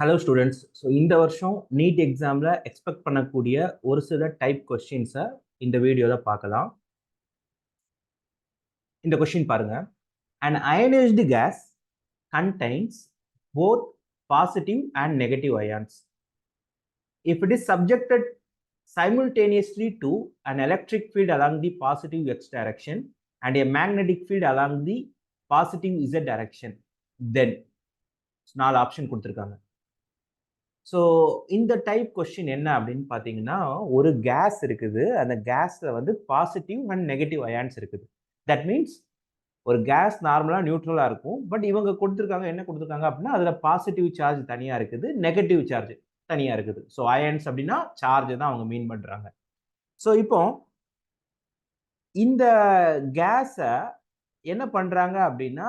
Hello students. So இந்த வருஷம் NEET எக்ஸாமில் எக்ஸ்பெக்ட் பண்ணக்கூடிய ஒரு சில டைப் கொஸ்டின்ஸை இந்த வீடியோவில் பார்க்கலாம். இந்த கொஸ்டின் பாருங்க. An ionized gas contains both positive and negative ions. If it is subjected simultaneously to an electric field along the positive x direction and a magnetic field along the positive z direction, then 4 option கொடுத்துருக்காங்க. So இந்த type question என்ன அப்படின்னு பார்த்தீங்கன்னா, ஒரு case இருக்குது. அந்த கேஸில் வந்து பாசிட்டிவ் அண்ட் நெகட்டிவ் அயான்ஸ் இருக்குது. தட் மீன்ஸ் ஒரு கேஸ் நார்மலாக நியூட்ரலாக இருக்கும். பட் இவங்க கொடுத்துருக்காங்க, என்ன கொடுத்துருக்காங்க அப்படின்னா, அதில் பாசிட்டிவ் சார்ஜ் தனியாக இருக்குது, நெகட்டிவ் சார்ஜ் தனியாக இருக்குது. ஸோ அயான்ஸ் அப்படின்னா சார்ஜ் தான் அவங்க மீன் பண்ணுறாங்க. ஸோ இப்போ இந்த கேஸை என்ன பண்ணுறாங்க அப்படின்னா,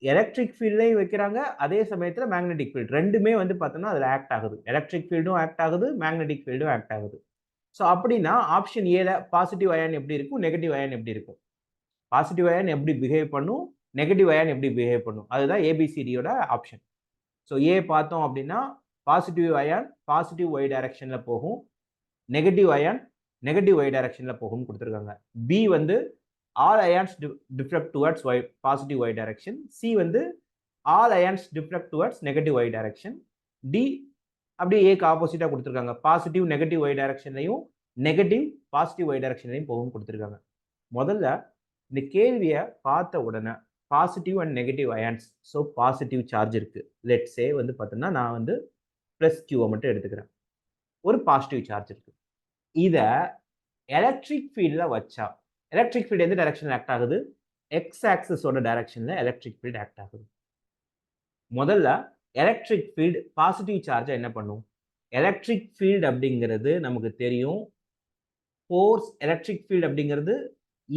எலக்ட்ரிக் ஃபீல்ட்லையும் வைக்கிறாங்க, அதே சமயத்தில் மேக்னெட்டிக் ஃபீல்டு ரெண்டுமே வந்து பார்த்தோம்னா அதில் ஆக்ட் ஆகுது. எலக்ட்ரிக் ஃபீல்டும் ஆக்ட் ஆகுது, மேக்னெட்டிக் ஃபீல்டும் ஆக்ட் ஆகுது. ஸோ அப்படின்னா ஆப்ஷன் ஏல பாசிட்டிவ் அயான் எப்படி இருக்கும், நெகட்டிவ் அயான் எப்படி இருக்கும், பாசிட்டிவ் அயான் எப்படி பிஹேவ் பண்ணும், நெகட்டிவ் அயான் எப்படி பிஹேவ் பண்ணும், அதுதான் ஏபிசிடியோட ஆப்ஷன். ஸோ ஏ பார்த்தோம் அப்படின்னா பாசிட்டிவ் அயான் பாசிட்டிவ் ஒய் டைரக்ஷனில் போகும், நெகட்டிவ் அயான் நெகட்டிவ் ஒய் டைரக்ஷனில் போகும்னு கொடுத்துருக்காங்க. பி வந்து all ions diffract towards y positive y direction. C வந்து all ions diffract towards negative y direction. D அப்படியே ஏக்கு ஆப்போசிட்டா கொடுத்துருக்காங்க. பாசிட்டிவ் நெகட்டிவ் y டைரக்ஷன்லையும் நெகட்டிவ் பாசிட்டிவ் y டைரக்ஷன்லையும் போகும் கொடுத்துருக்காங்க. முதல்ல இந்த கேள்வியை பார்த்த உடனே positive and negative ions, so positive charge இருக்கு. லெட் சே வந்து பார்த்தோம்னா நான் வந்து பிளஸ் கியூவை மட்டும் எடுத்துக்கிறேன். ஒரு பாசிட்டிவ் சார்ஜ் இருக்கு. இதை எலக்ட்ரிக் ஃபீல்டில் வச்சா எலக்ட்ரிக் ஃபீல்டு எந்த டைரக்ஷன்ல ஆக்ட் ஆகுது, எக்ஸ் ஆக்சிஸோட டைரக்ஷன்ல எலக்ட்ரிக் ஃபீல்டு ஆக்ட் ஆகுது. முதல்ல எலக்ட்ரிக் ஃபீல்டு பாசிட்டிவ் சார்ஜை என்ன பண்ணும், எலக்ட்ரிக் ஃபீல்டு அப்படிங்கிறது நமக்கு தெரியும், ஃபோர்ஸ் எலக்ட்ரிக் ஃபீல்டு அப்படிங்கிறது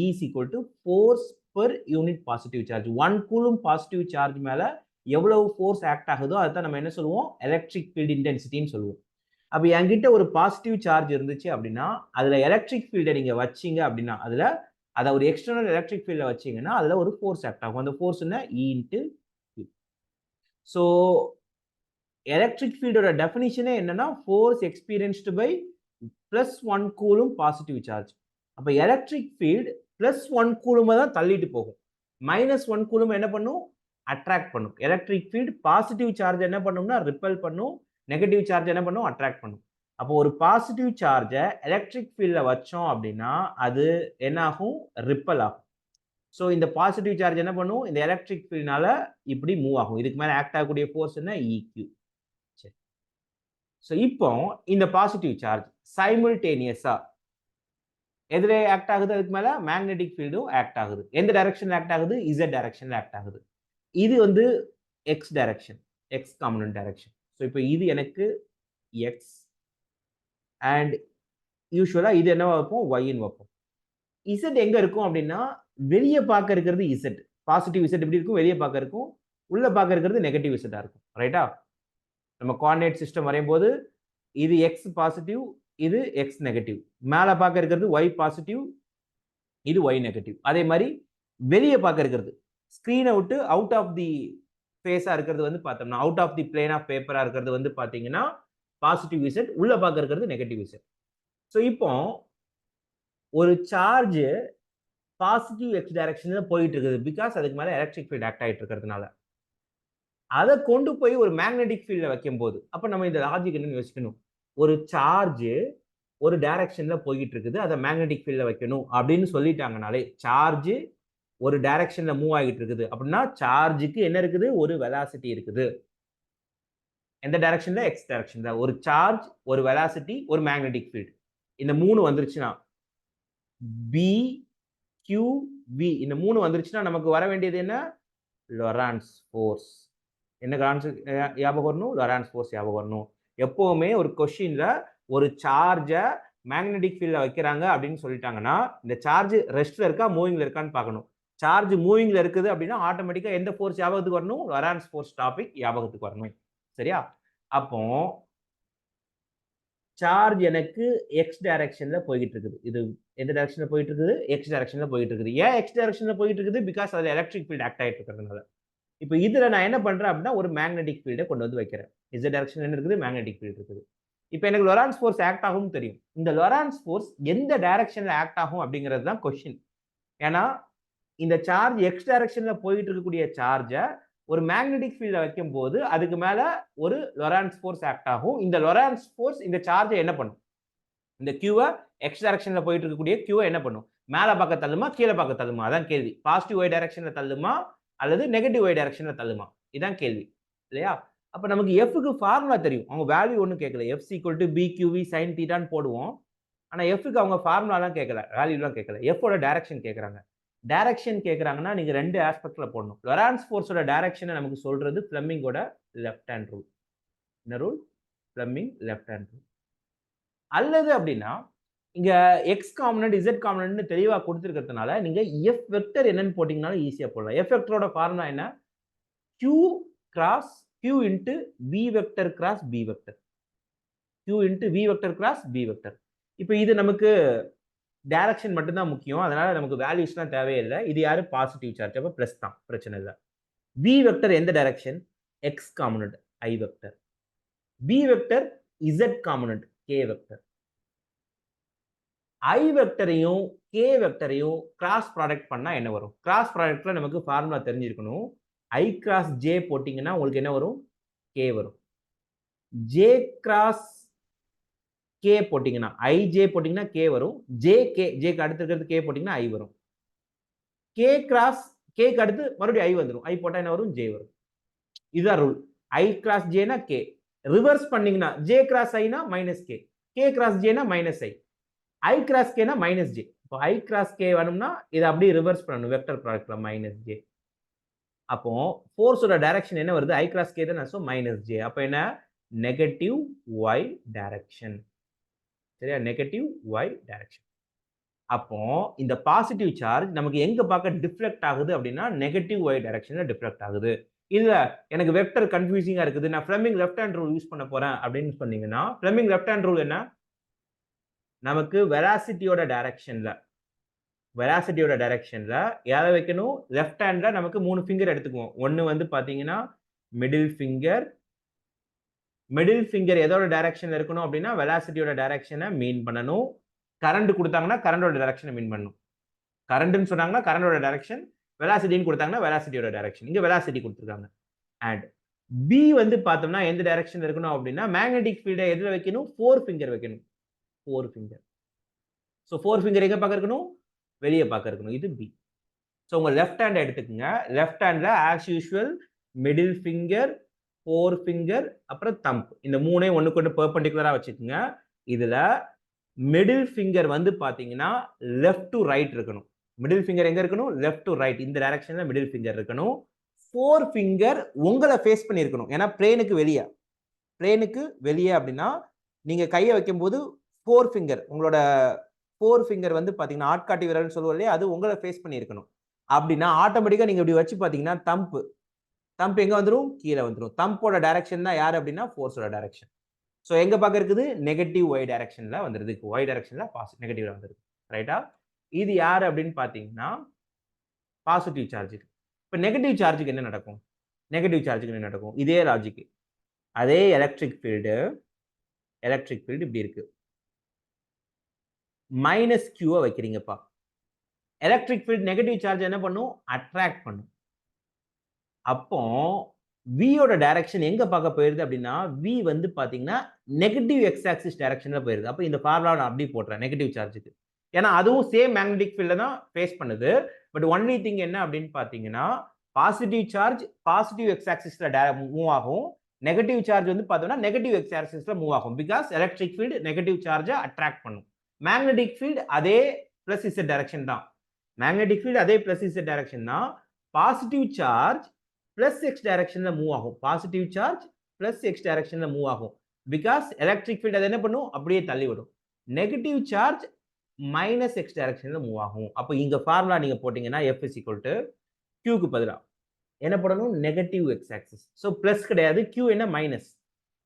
is equal to force per unit positive charge. 1 coulomb positive charge மேல எவ்வளவு ஃபோர்ஸ் ஆக்ட் ஆகுதோ அதுதான் நம்ம என்ன சொல்லுவோம், எலக்ட்ரிக் ஃபீல்டு இன்டென்சிட்டின்னு சொல்லுவோம். அப்போ என்கிட்ட ஒரு பாசிட்டிவ் சார்ஜ் இருந்துச்சு அப்படின்னா அதுல எலக்ட்ரிக் ஃபீல்டை நீங்க வச்சீங்க அப்படின்னா அதை ஒரு எக்ஸ்டர்னல் எலக்ட்ரிக் ஃபீல்ட வச்சீங்கன்னா அதுல ஒரு ஃபோர்ஸ் ஆக்ட் ஆகும். அந்த ஃபோர்ஸ் என்ன, E into q. So electric ஃபீல்டோட டெஃபினிஷனே என்னன்னா force experienced by plus 1 coulomb positive charge. அப்போ எலக்ட்ரிக் ஃபீல்டு பிளஸ் 1 கூலுமை தான் தள்ளிட்டு போகும், மைனஸ் 1 கூலும் என்ன பண்ணும், அட்ராக்ட் பண்ணும். எலக்ட்ரிக் ஃபீல்டு பாசிட்டிவ் சார்ஜ் என்ன பண்ணும்னா ரிப்பல் பண்ணும், நெகட்டிவ் சார்ஜ் என்ன பண்ணும், அட்ராக்ட் பண்ணும். அப்போ ஒரு பாசிட்டிவ் சார்ஜை எலக்ட்ரிக் ஃபீல்டில் வச்சோம் அப்படின்னா அது என்ன ஆகும், ரிப்பல் ஆகும். ஸோ இந்த பாசிட்டிவ் சார்ஜ் என்ன பண்ணும், இந்த எலக்ட்ரிக் ஃபீல்ட்னால இப்படி மூவ் ஆகும். இதுக்கு மேலே ஆக்ட் ஆகக்கூடிய ஃபோர்ஸ் என்ன, இக்யூ. சரி, ஸோ இப்போ இந்த பாசிட்டிவ் சார்ஜ் சைமல்டேனியஸா எதிரே ஆக்ட் ஆகுது, அதுக்கு மேலே மேக்னெட்டிக் ஃபீல்டும் ஆக்ட் ஆகுது. எந்த டைரக்ஷன்ல ஆக்ட் ஆகுது, இசட் டைரக்ஷன்ல ஆக்ட் ஆகுது. இது வந்து X direction, x component direction. So இப்போ இது எனக்கு எக்ஸ் அண்ட் யூஸ்வலா இது என்ன வைப்போம், ஒய்ன்னு வைப்போம். இசட் எங்க இருக்கும் அப்படின்னா வெளியே பார்க்க இருக்கிறது இசட், பாசிட்டிவ் இசட் எப்படி இருக்கும், வெளியே பார்க்க இருக்கும், உள்ள பார்க்க இருக்கிறது நெகட்டிவ் இசட்டா இருக்கும். ரைட்டா? நம்ம கோஆர்டினேட் சிஸ்டம் வரையும் போது இது எக்ஸ் பாசிட்டிவ், இது எக்ஸ் நெகட்டிவ். மேலே பார்க்க இருக்கிறது ஒய் பாசிட்டிவ், இது ஒய் நெகட்டிவ். அதே மாதிரி வெளியே பார்க்க இருக்கிறது ஸ்கிரீனை விட்டு அவுட் ஆஃப் தி ஃபேஸா இருக்கிறது வந்து பார்த்தோம்னா out of the plane of பேப்பரா இருக்கிறது வந்து பார்த்தீங்கன்னா பாசிட்டிவ் இசட், உள்ள பார்க்க இருக்கிறது நெகட்டிவ் இசட். ஸோ இப்போ ஒரு சார்ஜ் பாசிட்டிவ் எக்ஸ் டைரக்ஷன்ல போயிட்டு இருக்குது, பிகாஸ் அதுக்கு மேல எலக்ட்ரிக் ஃபீல்ட் ஆக்ட் ஆகிட்டு இருக்கிறதுனால. அதை கொண்டு போய் ஒரு மேக்னெட்டிக் ஃபீல்ட்ல வைக்கும் போது அப்ப நம்ம இந்த லாஜிக் என்னன்னு யோசிக்கணும், ஒரு சார்ஜ் ஒரு டைரக்ஷன்ல போயிட்டு இருக்குது, அதை மேக்னெட்டிக் ஃபீல்ட்ல வைக்கணும் அப்படின்னு சொல்லிட்டாங்கனாலே, சார்ஜ் ஒரு டைரக்ஷன்ல மூவ் ஆகிட்டு இருக்குது அப்படின்னா சார்ஜுக்கு என்ன இருக்குது, ஒரு வெலாசிட்டி இருக்குது. எந்த டைரக்ஷன்ல, எக்ஸ் டைரக்ஷன்ல. ஒரு சார்ஜ், ஒரு வெலாசிட்டி, ஒரு மேக்னெட்டிக் ஃபீல்ட், இந்த மூணு வந்துருச்சுன்னா பி கியூ வி, இந்த மூணு வந்துருச்சுன்னா நமக்கு வர வேண்டியது என்ன, லொரான்ஸ் ஃபோர்ஸ். என்ன ஞாபகம் வரணும், லொரான்ஸ் ஃபோர்ஸ் ஞாபகம் வரணும். எப்பவுமே ஒரு கொஸ்டின்ல ஒரு சார்ஜை மேக்னெட்டிக் ஃபீல்ட்ல வைக்கிறாங்க அப்படின்னு சொல்லிட்டாங்கன்னா இந்த சார்ஜ் ரெஸ்ட்ல இருக்கா மூவிங்ல இருக்கான்னு பார்க்கணும். சார்ஜ் மூவிங்ல இருக்குது அப்படின்னா ஆட்டோமேட்டிக்கா எந்த ஃபோர்ஸ் ஞாபகத்துக்கு வரணும், லொரான்ஸ் ஃபோர்ஸ் டாபிக் ஞாபகத்துக்கு வரணும். சரியா? அப்போ சார்ஜ் எனக்கு எக்ஸ் டைரக்ஷன்ல போயிட்டு இருக்குது. இது எந்த டைரக்ஷன்ல போயிட்டு இருக்குது, எக்ஸ் டைரக்ஷன்ல போயிட்டு இருக்குது. ஏன் எக்ஸ் டைரக்ஷன்ல போயிட்டு இருக்குது, பிகாஸ் அதுல எலக்ட்ரிக் ஃபீல்ட் ஆக்ட் ஆயிட்டு இருக்கிறதுனால. இப்போ இதுல நான் என்ன பண்றேன் அப்படின்னா ஒரு மேக்னெட்டிக் ஃபீல்டை கொண்டு வந்து வைக்கிறேன். இசட் டைரக்ஷன் என்ன இருக்குது? மேக்னெட்டிக் ஃபீல்ட் இருக்குது. இப்போ எனக்கு லொரான்ஸ் ஃபோர்ஸ் ஆக்ட் ஆகும்னு தெரியும். இந்த லொரான்ஸ் ஃபோர்ஸ் எந்த டைரக்ஷன்ல ஆக்ட் ஆகும் அப்படிங்கிறது தான் கொஸ்டின். ஏன்னா இந்த சார்ஜ் எக்ஸ் டைரக்ஷன்ல போயிட்டு இருக்கக்கூடிய சார்ஜை ஒரு மேக்னெட்டிக் ஃபீல்ட வைக்கும் போது அதுக்கு மேல ஒரு லொரான்ஸ் ஃபோர்ஸ் ஆக்ட் ஆகும். இந்த லொரான்ஸ் ஃபோர்ஸ் இந்த சார்ஜை என்ன பண்ணும்? இந்த கியூவை எக்ஸ் டைரக்ஷன்ல போயிட்டு இருக்கக்கூடிய கியூவை என்ன பண்ணும்? மேல பக்கம் தள்ளுமா, கீழே பக்கம் தள்ளுமா? அதான் கேள்வி. பாசிட்டிவ் ஒய் டைரக்ஷன்ல தள்ளுமா அல்லது நெகட்டிவ் ஒய் டைரக்ஷன்ல தள்ளுமா? இதான் கேள்வி இல்லையா? அப்ப நமக்கு எஃப்க்கு ஃபார்முலா தெரியும். அவங்க வேல்யூ ஒன்றும் கேட்கல. F equal to b q v sine தீட்டான்னு போடுவோம். ஆனா எஃப்க்கு அவங்க ஃபார்முலாலாம் கேட்கல, வேல்யூலாம் கேட்கல. எஃபோட டைரக்ஷன் கேட்கறாங்க. டைரக்ஷன் கேட்கறாங்கன்னா நீங்க ரெண்டு ஆஸ்பெக்ட்ல போடணும். லொரான்ஸ் ஃபோர்ஸோட டைரக்ஷனை நமக்கு சொல்றது ஃப்ளெமிங்கோட லெஃப்ட் ஹேண்ட் ரூல். என்ன rule? Fleming left hand rule. அல்லது அப்படின்னா இங்க எக்ஸ் காம்பனன்ட் இசட் காம்பனன்ட்னு தெளிவா கொடுத்துருக்கிறதுனால நீங்க எஃப் வெக்டர் என்னன்னு போட்டீங்கனாலும் ஈஸியா போடலாம். எஃப் வெக்டரோட ஃபார்முலா என்ன? q cross q into v vector cross b vector. q into v vector cross b vector. இப்போ இது நமக்கு டைரக்ஷன் மட்டும்தான் முக்கியம். அதனால நமக்கு வேல்யூஸ்லாம் தேவையில்லை. இது யாரு? Positive charge. அப்போ பிளஸ் தான், பிரச்சனை இல்லை. v வெக்டர் எந்த direction? X component i vector. b vector z component k vector. i வெக்டரையும் k வெக்டரையும் கிராஸ் ப்ராடக்ட் பண்ணா என்ன வரும்? கிராஸ் ப்ராடக்ட்ல நமக்கு ஃபார்முலா தெரிஞ்சிருக்கணும். i கிராஸ் j போட்டீங்கன்னா உங்களுக்கு என்ன வரும்? k வரும். j கிராஸ் k போட்டீங்கன்னா ij போட்டீங்கன்னா k வரும். jk க்கு அடுத்து இருக்கிறது k போட்டீங்கன்னா i வரும். k கிராஸ் k க்கு அடுத்து மறுபடியும் i வந்துரும். i போட்டா என்ன வரும்? j வரும். இதுதான் ரூல். i கிராஸ் j னா k. ரிவர்ஸ் பண்ணீங்கன்னா j கிராஸ் i னா minus k. k cross j னா minus i. i cross k னா மைனஸ் j. இப்போ i கிராஸ் k வேணும்னா இதை அப்படியே ரிவர்ஸ் பண்ணணும். வெக்டர் ப்ராடக்ட்ல மைனஸ் j. அப்போ ஃபோர்ஸோட டைரக்ஷன் என்ன வருது? i கிராஸ் k தான். So minus j. அப்போ என்ன? Negative y direction. சரியா? Negative y direction. அப்போ இந்த பாசிட்டிவ் சார்ஜ் நமக்கு எங்க பார்க்க டிஃப்ளெக்ட் ஆகுது அப்படின்னா நெகட்டிவ் y டைரக்ஷன்ல டிஃப்ளெக்ட் ஆகுது. இல்ல எனக்கு வெக்டர் கன்ஃபியூசிங்கா இருக்குது, நான் Fleming left hand rule use பண்ண போறேன் அப்படின்னு சொன்னீங்கன்னா ஃப்ளெமிங் லெஃப்ட் ஹேண்ட் ரூல் என்ன? நமக்கு வெலாசிட்டியோட டைரக்ஷன்ல யாரை வைக்கணும்? லெஃப்ட் ஹேண்ட்ல நமக்கு 3 ஃபிங்கர் எடுத்துக்குவோம். ஒன்னு வந்து பாத்தீங்கன்னா மிடில் ஃபிங்கர் எதோட டைரக்ஷன்ல இருக்கணும் அப்படின்னா வெலாசிட்டியோட டைரக்ஷனை மீன் பண்ணணும். கரண்ட் கொடுத்தாங்கன்னா கரண்டோட டைரக்ஷனை மீன் பண்ணணும். கரண்ட்னு சொன்னாங்கன்னா கரண்டோட டைரக்ஷன், வெலாசிட்டின்னு கொடுத்தாங்கன்னா வெலாசிட்டியோட டைரக்ஷன். இங்க வெலாசிட்டி கொடுத்துருக்காங்க. அண்ட் பி வந்து பார்த்தோம்னா எந்த டைரக்ஷன்ல இருக்கணும் அப்படின்னா மேக்னெட்டிக் ஃபீல்டை எதுல வைக்கணும்? 4 ஃபிங்கர் வைக்கணும். 4 ஃபிங்கர். ஸோ 4 ஃபிங்கர் எங்க பார்க்க இருக்கணும்? வெளியே பார்க்க இருக்கணும். இது பி. ஸோ உங்க லெஃப்ட் ஹேண்ட் எடுத்துக்கங்க. லெஃப்ட் ஹேண்ட்ல as usual middle finger, 4 finger, அப்புறம் தம்ப். இந்த மூணையும் ஒண்ணுக்கு ஒன்று பெர்பெண்டிகுலரா வச்சுக்கோங்க. இதுல மிடில் ஃபிங்கர் வந்து பாத்தீங்கன்னா லெஃப்ட் டு ரைட் இருக்கணும். மிடில் ஃபிங்கர் எங்க இருக்கணும்? Left to right. இந்த டைரக்ஷன்ல மிடில் ஃபிங்கர் இருக்கணும். 4 ஃபிங்கர் உங்களை ஃபேஸ் பண்ணி இருக்கணும். ஏன்னா பிளேனுக்கு வெளியே அப்படின்னா நீங்க கையை வைக்கும் போது 4 ஃபிங்கர், உங்களோட 4 ஃபிங்கர் வந்து பாத்தீங்கன்னா ஆட்காட்டி விரல்னு சொல்லுவோம் இல்லையா, அது உங்களை ஃபேஸ் பண்ணி இருக்கணும். அப்படின்னா ஆட்டோமேட்டிக்கா நீங்க இப்படி வச்சு பாத்தீங்கன்னா தம்ப் எங்க வந்துடும்? கீழே வந்துடும். தம்போட டைரக்ஷன் தான் யாரு அப்படின்னா ஃபோர்ஸோட டைரக்ஷன். ஸோ எங்க பார்க்க இருக்குது? நெகட்டிவ் ஒய் டைரக்ஷன்ல வந்துருது. ஒய் டைரக்ஷன்ல நெகட்டிவ்ல வந்துருது. ரைட்டா? இது யாரு அப்படின்னு பாத்தீங்கன்னா பாசிட்டிவ் சார்ஜுக்கு. இப்போ நெகட்டிவ் சார்ஜுக்கு என்ன நடக்கும்? இதே லாஜிக். அதே எலக்ட்ரிக் ஃபீல்டு இப்படி இருக்கு. மைனஸ் கியூவை வைக்கிறீங்கப்பா. எலக்ட்ரிக் ஃபீல்ட் நெகட்டிவ் சார்ஜ் என்ன பண்ணும்? அட்ராக்ட் பண்ணும். அப்போ வியோட டைரக்ஷன் எங்க பார்க்க போயிருது அப்படின்னா வி வந்து பாத்தீங்கன்னா நெகட்டிவ் எக்ஸ் ஆக்சிஸ் டைரக்ஷன்ல போயிருது. அப்போ இந்த ஃபார்முலா நான் அப்படி போடுறேன் நெகட்டிவ் சார்ஜுக்கு. ஏன்னா அதுவும் சேம் மேக்னெட்டிக் ஃபீல்ட தான் ஃபேஸ் பண்ணுது. பட் ஒன்லி திங் என்ன அப்படின்னு பாத்தீங்கன்னா பாசிட்டிவ் சார்ஜ் பாசிட்டிவ் எக்ஸ் ஆக்சிஸ்ல மூவ் ஆகும். நெகட்டிவ் சார்ஜ் வந்து பார்த்தோம்னா நெகட்டிவ் எக்ஸ் ஆக்சிஸ்ல மூவ் ஆகும். பிகாஸ் எலக்ட்ரிக் ஃபீல்டு நெகட்டிவ் சார்ஜை அட்ராக்ட் பண்ணும். மேக்னெட்டிக் ஃபீல்டு அதே பிளஸ் இசட் டைரக்ஷன் தான். பாசிட்டிவ் சார்ஜ் பிளஸ் எக்ஸ் டைரக்ஷன்ல மூவ் ஆகும். பிகாஸ் எலக்ட்ரிக் ஃபீல்ட் அதை என்ன பண்ணும்? அப்படியே தள்ளி விடும். நெகட்டிவ் சார்ஜ் மைனஸ் எக்ஸ் டைரக்ஷன்ல மூவ் ஆகும். அப்போ இங்க ஃபார்முலா நீங்க போட்டீங்கன்னா F is equal to Q க்கு பதிலா என்ன போடணும்? Negative x axis. So plus கிடையாது. Q என்ன? மைனஸ்.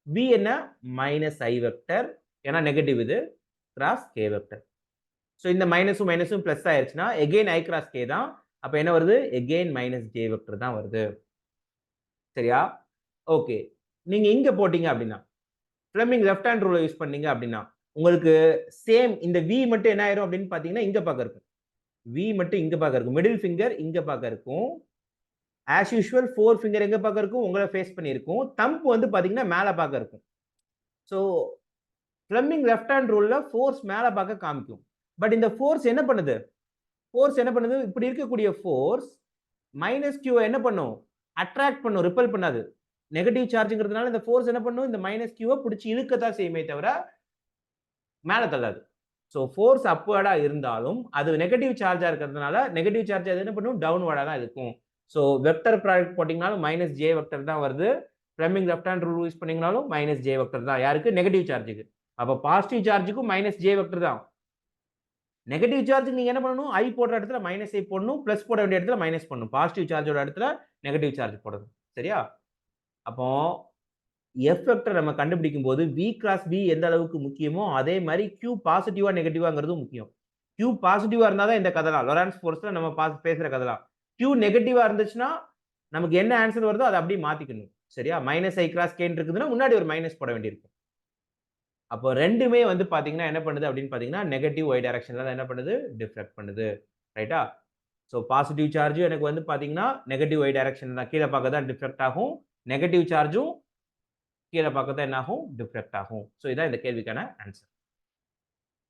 V என்ன? Minus I vector. ஏன்னா நெகட்டிவ் இது கிராஸ் K வெக்டர். ஸோ இந்த மைனஸும் பிளஸ் ஆயிருச்சுன்னா எகெயின் I கிராஸ் K தான். அப்போ என்ன வருது? எகெயின் மைனஸ் J வெக்டர் தான் வருது. சரியா? ஓகே. நீங்க இங்க போட்டீங்க அப்படின்னா, ஃப்ளெமிங் லெஃப்ட் ஹேண்ட் ரூல யூஸ் பண்ணீங்க அப்படின்னா, உங்களுக்கு சேம் இந்த V மட்டும் என்ன ஆயிரும் அப்படின்னு பார்த்தீங்கன்னா, இங்க பக்கம் இருக்கும். V மட்டும் இங்க பக்கம் இருக்கும். மிடில் ஃபிங்கர் இங்க பக்கம் இருக்கும். ஆஸ் யூசுவல் 4 ஃபிங்கர் எங்க பக்கம் இருக்கும்? உங்கள ஃபேஸ் பண்ணி இருக்கும். தம்ப் வந்து பார்த்தீங்கன்னா, மேல பார்க்க இருக்கும். ஸோ ஃப்ளெமிங் லெஃப்ட் ஹேண்ட் ரூல்ல ஃபோர்ஸ் மேல பார்க்க காமிக்கும். பட் இந்த ஃபோர்ஸ் என்ன பண்ணுது? ஃபோர்ஸ் என்ன பண்ணுது? இப்படி இருக்கக்கூடிய ஃபோர்ஸ் மைனஸ் Q என்ன பண்ணும்? அட்ராக்ட் பண்ணும். ரிப்பல் பண்ணாது. நெகட்டிவ் சார்ஜ்ங்கிறதுனால இந்த ஃபோர்ஸ் என்ன பண்ணும்? இந்த மைனஸ் Q புடிச்சு இழுக்கத்தான் செய்யுமே தவிர மேல தள்ளாது. ஸோ ஃபோர்ஸ் அப்வர்டா இருந்தாலும் அது நெகட்டிவ் சார்ஜா இருக்கிறதுனால நெகட்டிவ் சார்ஜ் அது என்ன பண்ணும்? டவுன்வர்டா தான் இருக்கும். ஸோ வெக்டர் ப்ராடக்ட் போட்டீங்கனாலும் மைனஸ் J வெக்டர் தான் வருது. Fleming left hand rule use பண்ணீங்கனாலும் மைனஸ் J வெக்டர் தான். யாருக்கு? நெகட்டிவ் சார்ஜ்க்கு. அப்ப பாசிட்டிவ் சார்ஜ்க்கும் மைனஸ் J வெக்டர் தான். நெகட்டிவ் சார்ஜ்க்கு நீங்க என்ன பண்ணணும்? I போடுற இடத்துல மைனஸ் I போடணும். பிளஸ் போட வேண்டிய இடத்துல மைனஸ் பண்ணணும். பாசிட்டிவ் சார்ஜோட இடத்துல நெகட்டிவ் சார்ஜ் போடணும். சரியா? அப்போ F வெக்டர் நம்ம கண்டுபிடிக்கும் போது V கிராஸ் V எந்த அளவுக்கு முக்கியமோ அதே மாதிரி Q பாசிட்டிவா நெகட்டிவாங்கிறதும் முக்கியம். Q பாசிட்டிவா இருந்தா தான் இந்த கதைலாம். லொரான்ஸ் ஃபோர்ஸ்ல நம்ம பேசுற கதைலாம். Q நெகட்டிவா இருந்துச்சுன்னா நமக்கு என்ன ஆன்சர் வருதோ அதை அப்படியே மாத்திக்கணும். சரியா? மைனஸ் I கிராஸ் K இருக்குதுன்னா முன்னாடி ஒரு மைனஸ் போட வேண்டியிருக்கும். அப்போ ரெண்டுமே வந்து பாத்தீங்கன்னா என்ன பண்ணுது அப்படின்னு பாத்தீங்கன்னா நெகட்டிவ் y டைரக்ஷன்ல தான் என்ன பண்ணுது? டிஃப்ளெக்ட் பண்ணுது. ரைட்டா? ஸோ பாசிட்டிவ் சார்ஜும் எனக்கு வந்து பாத்தீங்கன்னா நெகட்டிவ் y டைரக்ஷன் தான் கீழே பார்க்க தான் டிஃப்ளெக்ட் ஆகும். நெகட்டிவ் சார்ஜும் கீழே பார்க்க தான் என்ன ஆகும்? டிஃப்ளெக்ட் ஆகும். ஸோ இதான் இந்த கேள்விக்கான ஆன்சர்.